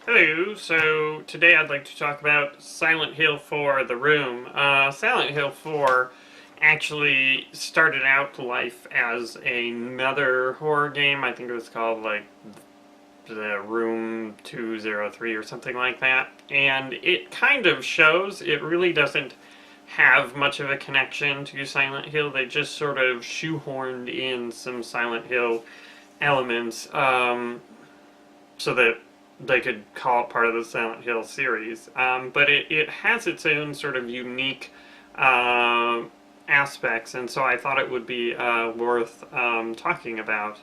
Hello, so today I'd like to talk about Silent Hill 4 The Room. Silent Hill 4 actually started out life as another horror game. I think it was called like The Room 203 or something like that. And it kind of shows, it really doesn't have much of a connection to Silent Hill. They just sort of shoehorned in some Silent Hill elements so that they could call it part of the Silent Hill series. But it has its own sort of unique uh, aspects, and so I thought it would be worth talking about.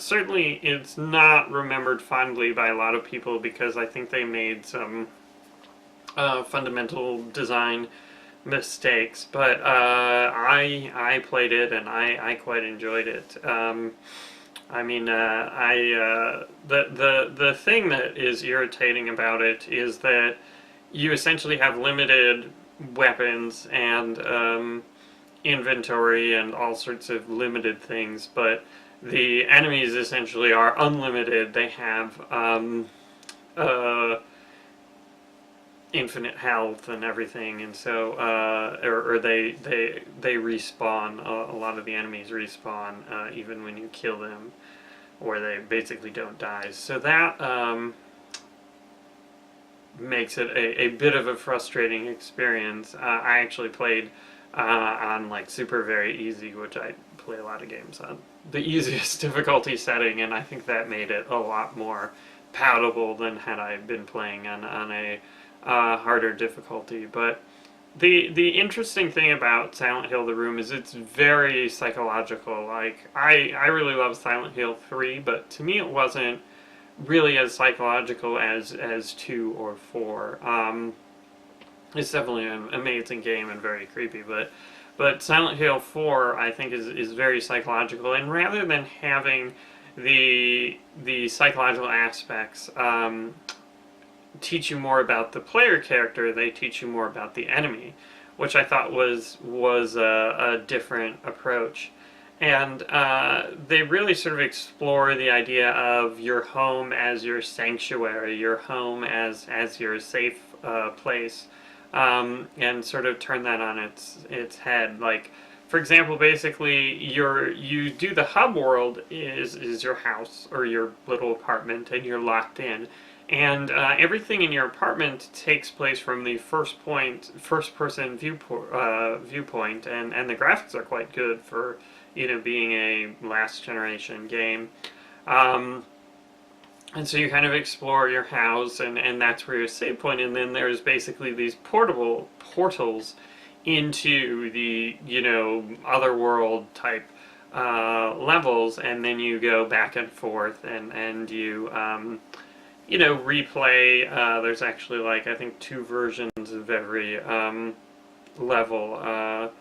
Certainly, it's not remembered fondly by a lot of people because I think they made some fundamental design mistakes, but I played it and I quite enjoyed it. The thing that is irritating about it is that you essentially have limited weapons and inventory and all sorts of limited things, but the enemies essentially are unlimited. They have uh, infinite health and everything, and so or they respawn. A lot of the enemies respawn even when you kill them, or they basically don't die. So that makes it a bit of a frustrating experience. I actually played on like super very easy, which I play a lot of games on the easiest difficulty setting, and I think that made it a lot more palatable than had I been playing on a harder difficulty. But the interesting thing about Silent Hill: The Room is it's very psychological. Like I really love Silent Hill 3, but to me it wasn't really as psychological as 2 or 4. It's definitely an amazing game and very creepy, but Silent Hill 4 I think is very psychological, and rather than having the psychological aspects teach you more about the player character, they teach you more about the enemy, which I thought was a different approach. And they really sort of explore the idea of your home as your sanctuary, your home as your safe place, and sort of turn that on its head. Like, for example, basically, you do the hub world is your house or your little apartment, and you're locked in, and everything in your apartment takes place from the first person viewpoint, and the graphics are quite good for being a last generation game. Um, and so you kind of explore your house, and that's where your save point, and then there's basically these portable portals into the other world type levels, and then you go back and forth, and you replay. There's actually like I think 2 versions of every level,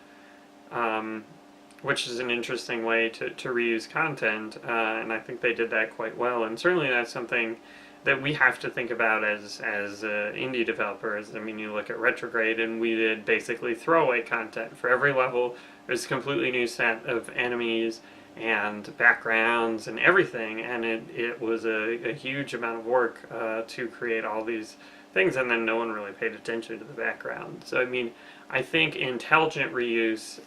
which is an interesting way to reuse content, and I think they did that quite well. And certainly that's something that we have to think about as indie developers. I mean, you look at Retrograde, and we did basically throwaway content for every level. There's a completely new set of enemies and backgrounds and everything, and it was a huge amount of work to create all these things, and then no one really paid attention to the background. So I mean, I think intelligent reuse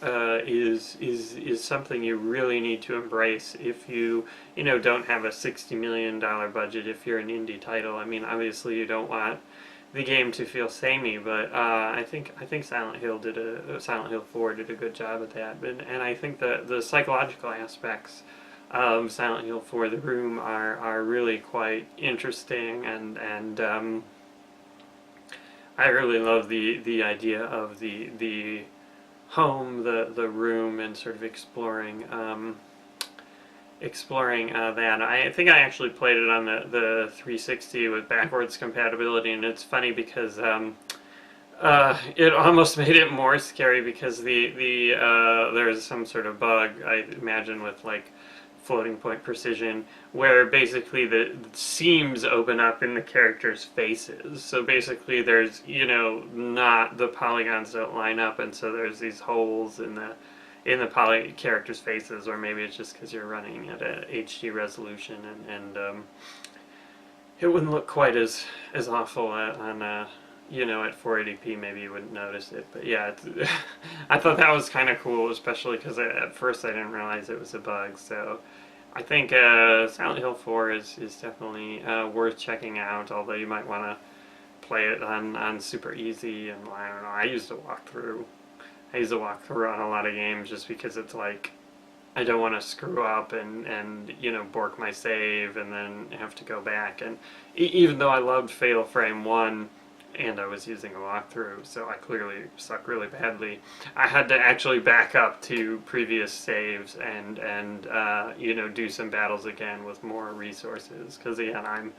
is something you really need to embrace if you don't have a $60 million budget. If you're an indie title, I mean, obviously you don't want the game to feel samey, but I think Silent Hill 4 did a good job at that, and I think the psychological aspects of Silent Hill 4 The Room are really quite interesting, and I really love the idea of the home, the room, and sort of exploring that. I think I actually played it on the 360 with backwards compatibility, and it's funny because it almost made it more scary because there's some sort of bug, I imagine, with like floating point precision, where basically the seams open up in the characters' faces. So basically there's, not, the polygons don't line up, and so there's these holes in the characters' faces, or maybe it's just because you're running at a HD resolution, and it wouldn't look quite as awful on you know, at 480p. Maybe you wouldn't notice it, but yeah, I thought that was kind of cool, especially because at first I didn't realize it was a bug. So I think Silent Hill 4 is definitely worth checking out, although you might want to play it on super easy, and I don't know, I used to walk through on a lot of games just because it's like I don't want to screw up and you know, bork my save and then have to go back. And even though I loved Fatal Frame 1 and I was using a walkthrough, so I clearly suck really badly, I had to actually back up to previous saves and you know, do some battles again with more resources, because again, I'm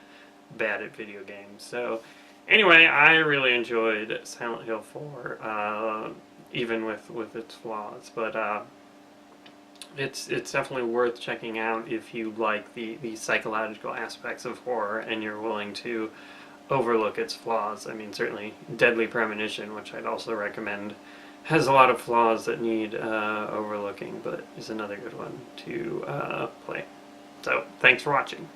bad at video games. So anyway, I really enjoyed Silent Hill 4, even with its flaws, but it's definitely worth checking out if you like the psychological aspects of horror and you're willing to overlook its flaws. I mean, certainly Deadly Premonition, which I'd also recommend, has a lot of flaws that need overlooking, but is another good one to play. So, thanks for watching.